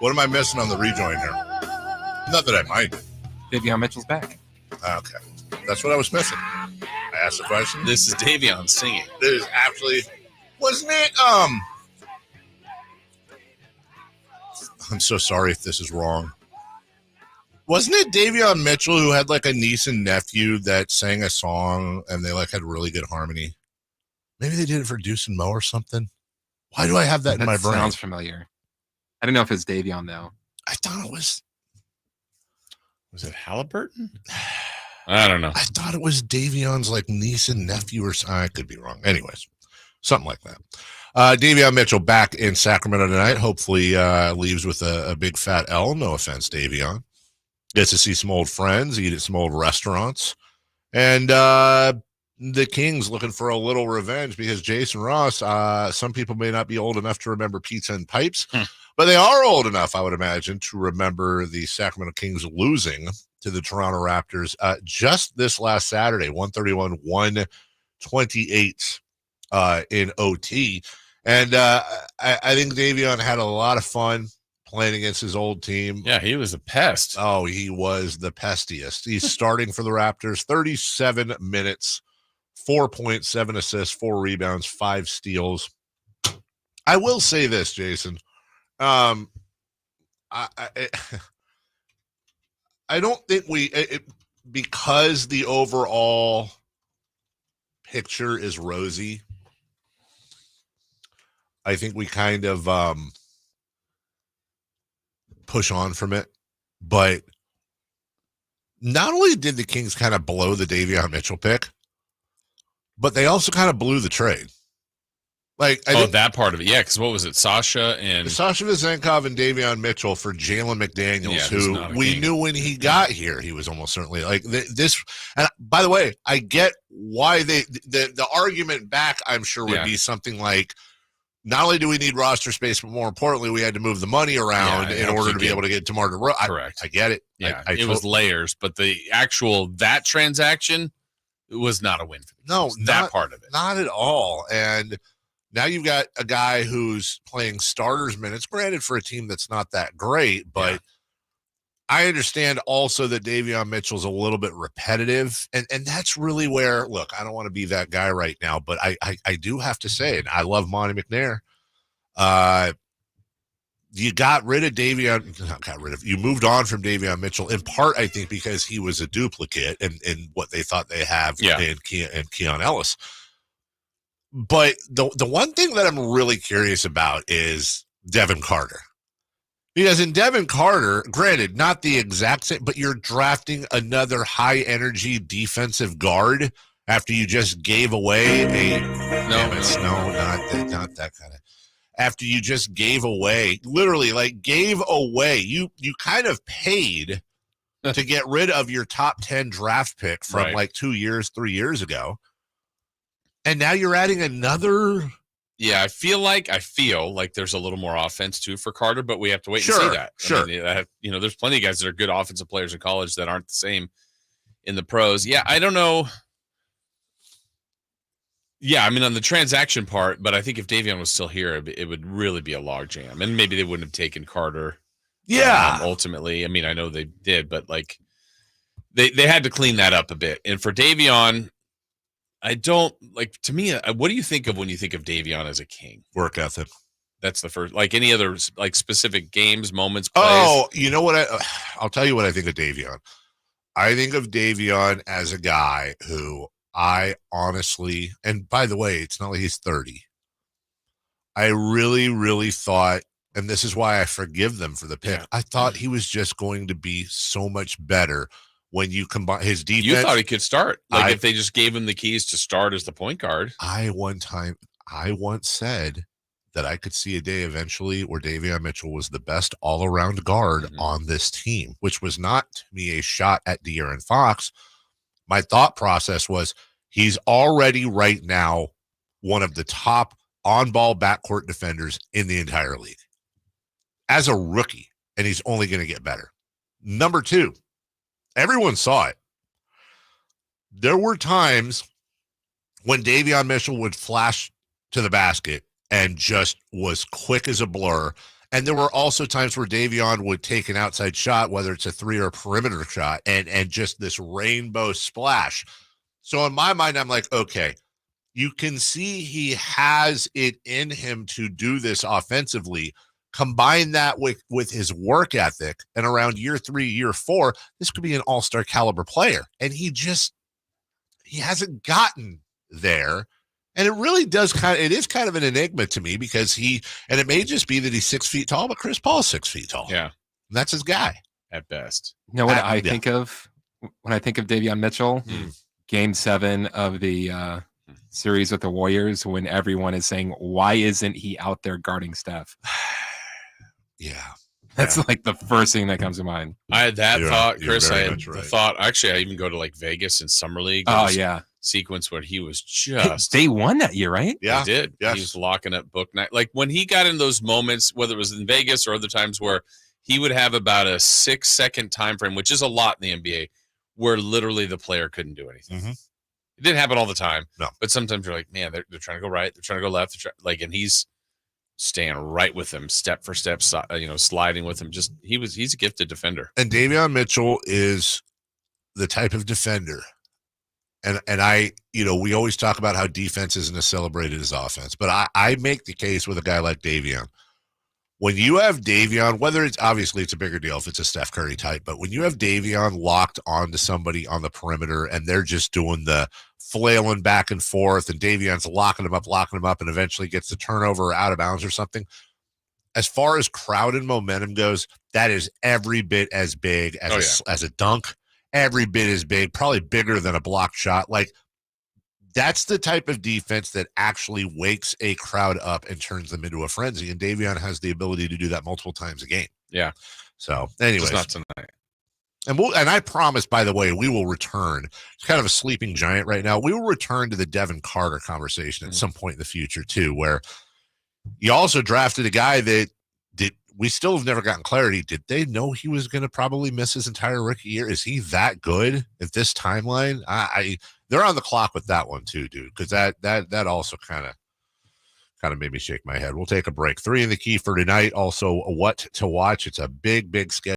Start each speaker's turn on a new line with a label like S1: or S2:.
S1: What am I missing on the rejoin here? Not that I mind it.
S2: Davion Mitchell's back.
S1: Okay. That's what I was missing. I asked the question.
S3: This is Davion singing.
S1: This is actually, wasn't it? I'm so sorry if this is wrong. Wasn't it Davion Mitchell who had like a niece and nephew that sang a song and they like had really good harmony? Maybe they did it for Deuce and Mo or something. Why do I have that in my brain?
S2: Sounds familiar. I don't know if it's Davion though.
S1: I thought it was.
S4: Was it Halliburton? I don't know.
S1: I thought it was Davion's like niece and nephew or something. I could be wrong. Anyways, something like that. Davion Mitchell back in Sacramento tonight. Hopefully leaves with a big fat L. No offense, Davion. Gets to see some old friends, eat at some old restaurants. And the Kings looking for a little revenge because Jason Ross, some people may not be old enough to remember pizza and pipes, but they are old enough, I would imagine, to remember the Sacramento Kings losing to the Toronto Raptors just this last Saturday, 131-128 in OT. And I think Davion had a lot of fun playing against his old team.
S4: Yeah, he was a pest.
S1: Oh, he was the pestiest. He's starting for the Raptors, 37 minutes, 4 points, 7 assists, 4 rebounds, 5 steals. I will say this, Jason. I don't think because the overall picture is rosy, I think we kind of push on from it. But not only did the Kings kind of blow the Davion Mitchell pick, but they also kind of blew the trade. Like,
S4: that part of it. Yeah, because what was it? Sasha
S1: Vezenkov and Davion Mitchell for Jalen McDaniels, who we knew when he got here, he was almost certainly like this. And by the way, I get why the argument back, I'm sure, would be something like, not only do we need roster space, but more importantly, we had to move the money around in order to be able to get DeMar DeRozan.
S4: Correct.
S1: I get it.
S4: Yeah, it was layers, but the actual that transaction was not a win for the Kings. That part of it.
S1: Not at all. And now you've got a guy who's playing starters minutes, granted for a team that's not that great, but I understand also that Davion Mitchell's a little bit repetitive, and that's really where, look, I don't want to be that guy right now, but I do have to say it. I love Monty McNair. You got rid of you moved on from Davion Mitchell, in part, I think, because he was a duplicate and what they thought they have in Keon Ellis. But the one thing that I'm really curious about is Devin Carter. Because in Devin Carter, granted, not the exact same, but you're drafting another high-energy defensive guard after you just gave away not that kind of. After you just gave away, literally, like gave away, you kind of paid to get rid of your top 10 draft pick from like 3 years ago. And now you're adding another.
S4: Yeah, I feel like there's a little more offense too for Carter, but we have to wait and see that.
S1: Sure.
S4: I mean, there's plenty of guys that are good offensive players in college that aren't the same in the pros. Yeah, I don't know. Yeah, I mean, on the transaction part, but I think if Davion was still here, it would really be a log jam, and maybe they wouldn't have taken Carter.
S1: Yeah,
S4: ultimately, I mean, I know they did, but like they had to clean that up a bit. And for Davion, I don't like. To me, what do you think of when you think of Davion as a King?
S1: Work ethic.
S4: That's the first. Like any other like specific games, moments, plays?
S1: Oh, you know what? I'll tell you what I think of Davion. I think of Davion as a guy who I honestly, and by the way, it's not like he's 30. I really, really thought, and this is why I forgive them for the pick, I thought he was just going to be so much better when you combine his defense.
S4: You thought he could start. Like if they just gave him the keys to start as the point guard.
S1: I once said that I could see a day eventually where Davion Mitchell was the best all-around guard on this team, which was not to me a shot at De'Aaron Fox. My thought process was he's already right now one of the top on-ball backcourt defenders in the entire league as a rookie, and he's only going to get better. Number two, everyone saw it. There were times when Davion Mitchell would flash to the basket and just was quick as a blur And there were also times where Davion would take an outside shot, whether it's a 3 or a perimeter shot, and just this rainbow splash. So in my mind, I'm like, okay, you can see he has it in him to do this offensively. Combine that with his work ethic, and around year 3, year 4, this could be an all-star caliber player. And he hasn't gotten there. And it really it is kind of an enigma to me, because and it may just be that he's 6 feet tall, but Chris Paul's 6 feet tall.
S4: Yeah.
S1: And that's his guy.
S4: At best.
S2: You know what I think of when I think of Davion Mitchell? Game 7 of the series with the Warriors, when everyone is saying, why isn't he out there guarding Steph?
S1: Yeah.
S2: That's like the first thing that comes to mind.
S4: I had that thought, Chris. I had
S1: right.
S4: thought, actually, I even go to like Vegas in Summer League. Sequence where he was just.
S2: They won that year, right?
S1: Yeah.
S4: They did. Yes. He was locking up book night. Like when he got in those moments, whether it was in Vegas or other times, where he would have about a 6-second time frame, which is a lot in the NBA, where literally the player couldn't do anything.
S1: Mm-hmm.
S4: It didn't happen all the time.
S1: No.
S4: But sometimes you're like, man, they're trying to go right. They're trying to go left. And he's staying right with them, step for step, sliding with him. He's a gifted defender.
S1: And Davion Mitchell is the type of defender. And I, we always talk about how defense isn't as celebrated as offense, but I make the case with a guy like Davion. When you have Davion, whether it's a bigger deal if it's a Steph Curry type, but when you have Davion locked onto somebody on the perimeter and they're just doing the flailing back and forth, and Davion's locking him up, and eventually gets the turnover out of bounds or something. As far as crowd and momentum goes, that is every bit as big as a dunk. Every bit as big, probably bigger than a blocked shot. Like, that's the type of defense that actually wakes a crowd up and turns them into a frenzy. And Davion has the ability to do that multiple times a game.
S4: Yeah.
S1: So, anyways,
S4: not tonight.
S1: And I promise, by the way, we will return. It's kind of a sleeping giant right now. We will return to the Devin Carter conversation at some point in the future too, where you also drafted a guy that we still have never gotten clarity. Did they know he was going to probably miss his entire rookie year? Is he that good at this timeline? They're on the clock with that one too, dude, because that also kind of made me shake my head. We'll take a break. 3 in the key for tonight. Also, what to watch. It's a big schedule.